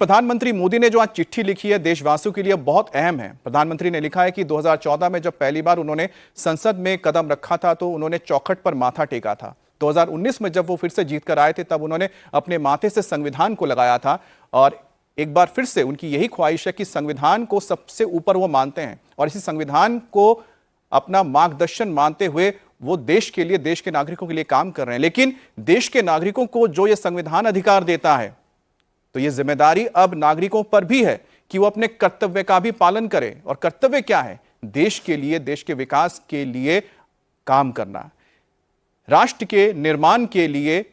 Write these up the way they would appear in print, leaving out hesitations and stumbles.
प्रधानमंत्री मोदी ने जो आज चिट्ठी लिखी है देशवासियों के लिए बहुत अहम है। प्रधानमंत्री ने लिखा है कि 2014 में जब पहली बार उन्होंने संसद में कदम रखा था तो उन्होंने चौखट पर माथा टेका था। 2019 में जब वो फिर से जीत कर आए थे तब उन्होंने अपने माथे से संविधान को लगाया था और एक बार फिर से उनकी यही ख्वाहिश है कि संविधान को सबसे ऊपर वो मानते हैं और इसी संविधान को अपना मार्गदर्शन मानते हुए वो देश के लिए, देश के नागरिकों के लिए काम कर रहे हैं। लेकिन देश के नागरिकों को जो ये संविधान अधिकार देता है तो ये जिम्मेदारी अब नागरिकों पर भी है कि वो अपने कर्तव्य का भी पालन करें। और कर्तव्य क्या है? देश के लिए, देश के विकास के लिए काम करना, राष्ट्र के निर्माण के लिए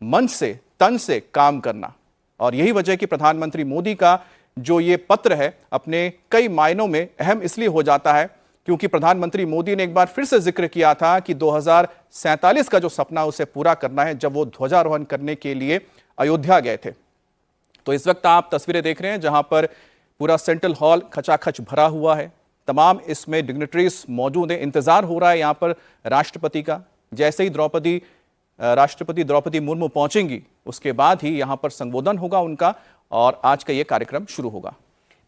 मन से, तन से काम करना। और यही वजह है कि प्रधानमंत्री मोदी का जो ये पत्र है अपने कई मायनों में अहम इसलिए हो जाता है क्योंकि प्रधानमंत्री मोदी ने एक बार फिर से जिक्र किया था कि 2047 का जो सपना उसे पूरा करना है, जब वो ध्वजारोहण करने के लिए अयोध्या गए थे। तो इस वक्त आप तस्वीरें देख रहे हैं जहां पर पूरा सेंट्रल हॉल खचाखच भरा हुआ है। तमाम इसमें डिग्नेटरीज मौजूद हैं। इंतजार हो रहा है यहां पर राष्ट्रपति का। जैसे ही राष्ट्रपति द्रौपदी मुर्मू पहुंचेंगी उसके बाद ही यहां पर संबोधन होगा उनका और आज का यह कार्यक्रम शुरू होगा।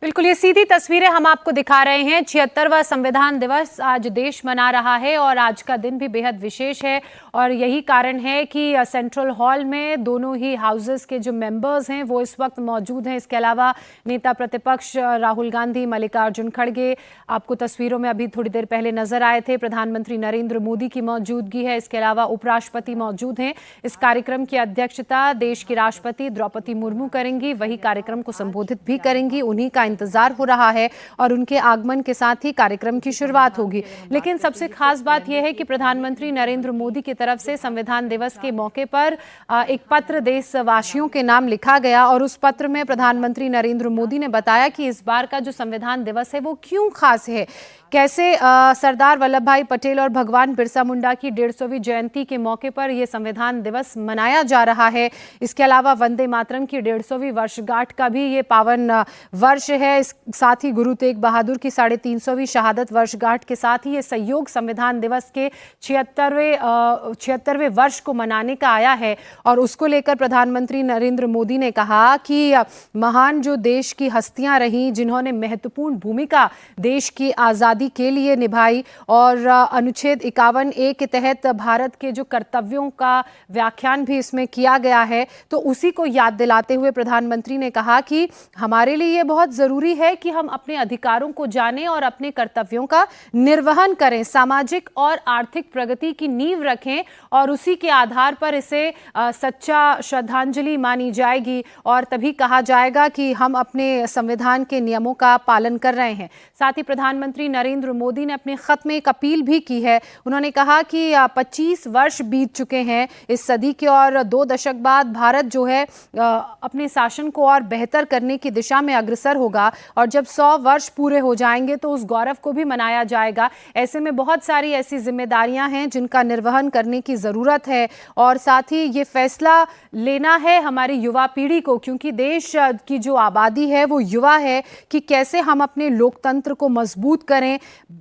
बिल्कुल, ये सीधी तस्वीरें हम आपको दिखा रहे हैं। 76वां संविधान दिवस आज देश मना रहा है और आज का दिन भी बेहद विशेष है और यही कारण है कि सेंट्रल हॉल में दोनों ही हाउसेस के जो मेंबर्स हैं वो इस वक्त मौजूद हैं। इसके अलावा नेता प्रतिपक्ष राहुल गांधी, मल्लिकार्जुन खड़गे आपको तस्वीरों में अभी थोड़ी देर पहले नजर आए थे। प्रधानमंत्री नरेंद्र मोदी की मौजूदगी है। इसके अलावा उपराष्ट्रपति मौजूद हैं। इस कार्यक्रम की अध्यक्षता देश की राष्ट्रपति द्रौपदी मुर्मू करेंगी। वही कार्यक्रम को संबोधित भी करेंगी। उन्हीं का इंतजार हो रहा है और उनके आगमन के साथ ही कार्यक्रम की शुरुआत होगी। लेकिन सबसे खास बात यह है कि प्रधानमंत्री नरेंद्र मोदी की तरफ से संविधान दिवस के मौके पर एक पत्र देशवासियों के नाम लिखा गया और उस पत्र में प्रधानमंत्री नरेंद्र मोदी ने बताया कि इस बार का जो संविधान दिवस है वो क्यों खास है, कैसे सरदार वल्लभ भाई पटेल और भगवान बिरसा मुंडा की 150वीं जयंती के मौके पर यह संविधान दिवस मनाया जा रहा है। इसके अलावा वंदे मातरम की 150वीं वर्षगांठ का भी ये पावन वर्ष है। इस साथ ही गुरु तेग बहादुर की 350वीं शहादत वर्षगांठ के साथ ही ये संयोग संविधान दिवस के 76वें वर्ष को मनाने का आया है। और उसको लेकर प्रधानमंत्री नरेंद्र मोदी ने कहा कि महान जो देश की हस्तियां रहीं जिन्होंने महत्वपूर्ण भूमिका देश की आजादी के लिए निभाई और अनुच्छेद 51A के तहत भारत के जो कर्तव्यों का व्याख्यान भी इसमें किया गया है, तो उसी को याद दिलाते हुए प्रधानमंत्री ने कहा कि हमारे लिए ये बहुत जरूरी है कि हम अपने अधिकारों को जानें और अपने कर्तव्यों का निर्वहन करें, सामाजिक और आर्थिक प्रगति की नींव रखें और उसी के आधार पर इसे सच्चा श्रद्धांजलि मानी जाएगी और तभी कहा जाएगा कि हम अपने संविधान के नियमों का पालन कर रहे हैं। साथ ही प्रधानमंत्री नरेंद्र मोदी ने अपने खत में एक अपील भी की है। उन्होंने कहा कि 25 वर्ष बीत चुके हैं इस सदी के और 2 दशक बाद भारत जो है अपने शासन को और बेहतर करने की दिशा में अग्रसर होगा और जब 100 वर्ष पूरे हो जाएंगे तो उस गौरव को भी मनाया जाएगा। ऐसे में बहुत सारी ऐसी जिम्मेदारियां हैं जिनका निर्वहन करने की ज़रूरत है और साथ ही ये फैसला लेना है हमारी युवा पीढ़ी को, क्योंकि देश की जो आबादी है वो युवा है, कि कैसे हम अपने लोकतंत्र को मजबूत करें,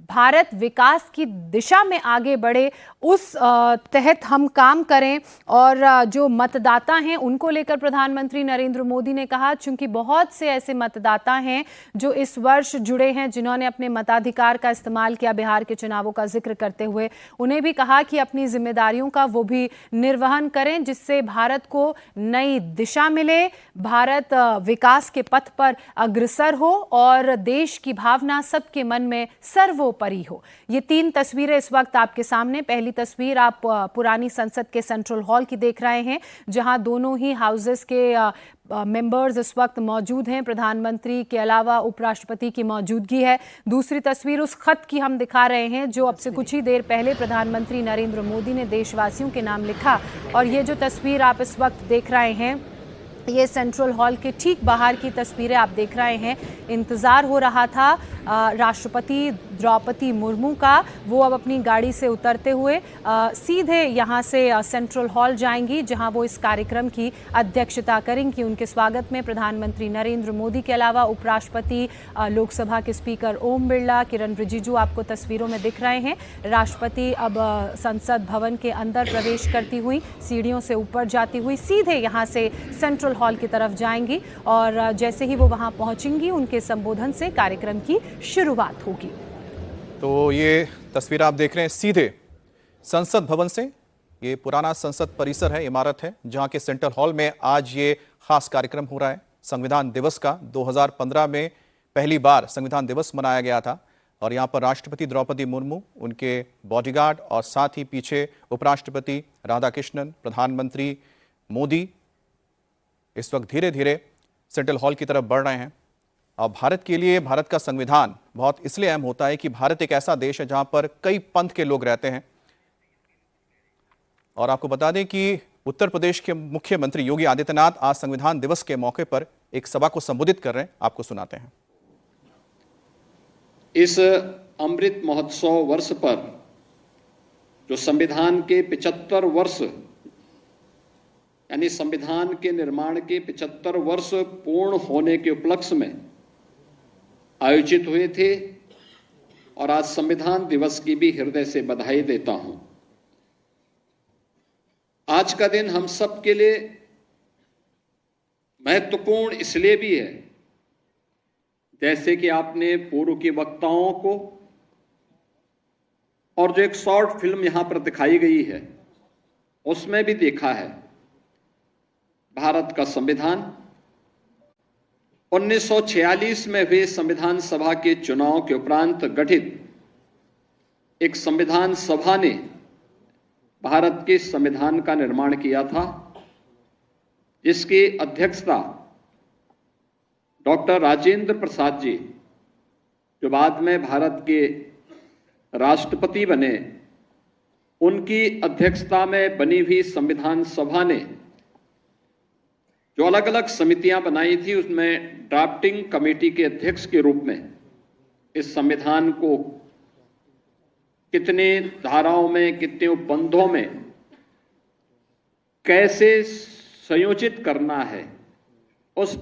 भारत विकास की दिशा में आगे बढ़े, उस तहत हम काम करें। और जो मतदाता हैं उनको लेकर प्रधानमंत्री नरेंद्र मोदी ने कहा, चूंकि बहुत से ऐसे मतदाता हैं जो इस वर्ष जुड़े हैं जिन्होंने अपने मताधिकार का इस्तेमाल किया बिहार के चुनावों का जिक्र करते हुए, उन्हें भी कहा कि अपनी जिम्मेदारियों का वो भी निर्वहन करें जिससे भारत को नई दिशा मिले, भारत विकास के पथ पर अग्रसर हो और देश की भावना सबके मन में सर्वोपरि हो। ये 3 तस्वीरें इस वक्त आपके सामने। पहली तस्वीर आप पुरानी संसद के सेंट्रल हॉल की देख रहे हैं जहां दोनों ही हाउसेस के मेंबर्स इस वक्त मौजूद हैं। प्रधानमंत्री के अलावा उपराष्ट्रपति की मौजूदगी है। दूसरी तस्वीर उस खत की हम दिखा रहे हैं जो अब से कुछ ही देर पहले प्रधानमंत्री नरेंद्र मोदी ने देशवासियों के नाम लिखा। और ये जो तस्वीर आप इस वक्त देख रहे हैं ये सेंट्रल हॉल के ठीक बाहर की तस्वीरें आप देख रहे हैं। इंतज़ार हो रहा था राष्ट्रपति द्रौपदी मुर्मू का, वो अब अपनी गाड़ी से उतरते हुए सीधे यहाँ से सेंट्रल हॉल जाएंगी, जहाँ वो इस कार्यक्रम की अध्यक्षता करेंगी। उनके स्वागत में प्रधानमंत्री नरेंद्र मोदी के अलावा उपराष्ट्रपति, लोकसभा के स्पीकर ओम बिरला, किरण रिजिजू आपको तस्वीरों में दिख रहे हैं। राष्ट्रपति अब संसद भवन के अंदर प्रवेश करती हुई, सीढ़ियों से ऊपर जाती हुई सीधे यहाँ से सेंट्रल हॉल की तरफ जाएंगी और जैसे ही वो वहाँ पहुँचेंगी, उनके संबोधन से कार्यक्रम की शुरुआत होगी। तो ये तस्वीर आप देख रहे हैं सीधे संसद भवन से। ये पुराना संसद परिसर है, इमारत है, जहाँ के सेंट्रल हॉल में आज ये खास कार्यक्रम हो रहा है संविधान दिवस का। 2015 में पहली बार संविधान दिवस मनाया गया था और यहाँ पर राष्ट्रपति द्रौपदी मुर्मू, उनके बॉडीगार्ड और साथ ही पीछे उपराष्ट्रपति राधाकृष्णन, प्रधानमंत्री मोदी इस वक्त धीरे धीरे सेंट्रल हॉल की तरफ बढ़ रहे हैं। और भारत के लिए भारत का संविधान बहुत इसलिए अहम होता है कि भारत एक ऐसा देश है जहां पर कई पंथ के लोग रहते हैं। और आपको बता दें कि उत्तर प्रदेश के मुख्यमंत्री योगी आदित्यनाथ आज संविधान दिवस के मौके पर एक सभा को संबोधित कर रहे हैं, आपको सुनाते हैं। इस अमृत महोत्सव वर्ष पर जो संविधान के 75 वर्ष यानी संविधान के निर्माण के 75 वर्ष पूर्ण होने के उपलक्ष्य में आयोजित हुए थे और आज संविधान दिवस की भी हृदय से बधाई देता हूं। आज का दिन हम सब के लिए महत्वपूर्ण इसलिए भी है, जैसे कि आपने पूर्व के वक्ताओं को और जो एक शॉर्ट फिल्म यहां पर दिखाई गई है उसमें भी देखा है। भारत का संविधान 1946 में हुए संविधान सभा के चुनाव के उपरांत गठित एक संविधान सभा ने भारत के संविधान का निर्माण किया था, जिसकी अध्यक्षता डॉक्टर राजेंद्र प्रसाद जी, जो बाद में भारत के राष्ट्रपति बने, उनकी अध्यक्षता में बनी हुई संविधान सभा ने जो अलग अलग समितियां बनाई थी, उसमें ड्राफ्टिंग कमेटी के अध्यक्ष के रूप में इस संविधान को कितने धाराओं में, कितने उपबंधों में कैसे संयोजित करना है, उस